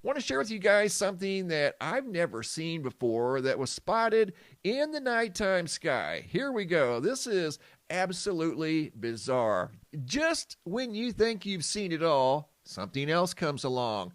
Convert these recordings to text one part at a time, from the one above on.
want to share with you guys something that I've never seen before that was spotted in the nighttime sky. Here we go. This is absolutely bizarre. Just when you think you've seen it all, something else comes along.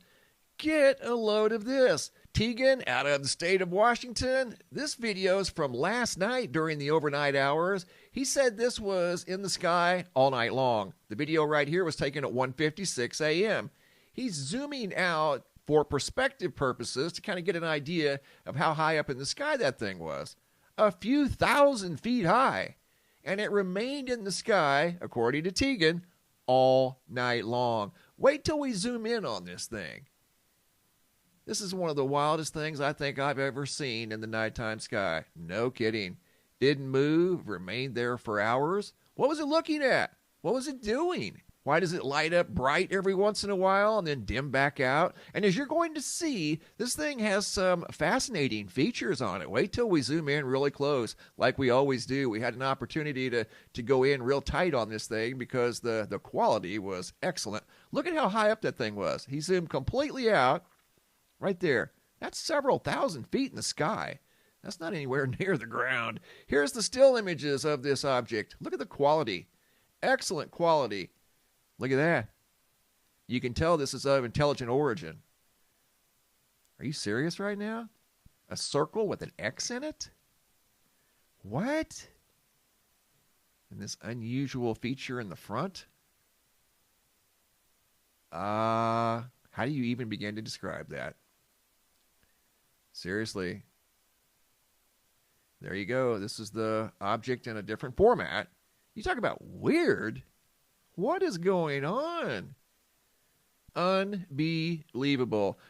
Get a load of this. Tegan out of the state of Washington. This video is from last night during the overnight hours. He said this was in the sky all night long. The video right here was taken at 1:56 a.m. He's zooming out for perspective purposes to kind of get an idea of how high up in the sky that thing was. A few thousand feet high. And it remained in the sky, according to Tegan, all night long. Wait till we zoom in on this thing. This is one of the wildest things I think I've ever seen in the nighttime sky. No kidding. Didn't move, remained there for hours. What was it looking at? What was it doing? Why does it light up bright every once in a while and then dim back out? And as you're going to see, this thing has some fascinating features on it. Wait till we zoom in really close, like we always do. We had an opportunity to go in real tight on this thing because the quality was excellent. Look at how high up that thing was. He zoomed completely out. Right there. That's several thousand feet in the sky. That's not anywhere near the ground. Here's the still images of this object. Look at the quality. Excellent quality. Look at that. You can tell this is of intelligent origin. Are you serious right now? A circle with an X in it? What? And this unusual feature in the front? How do you even begin to describe that? Seriously. There you go. This is the object in a different format. You talk about weird. What is going on? Unbelievable.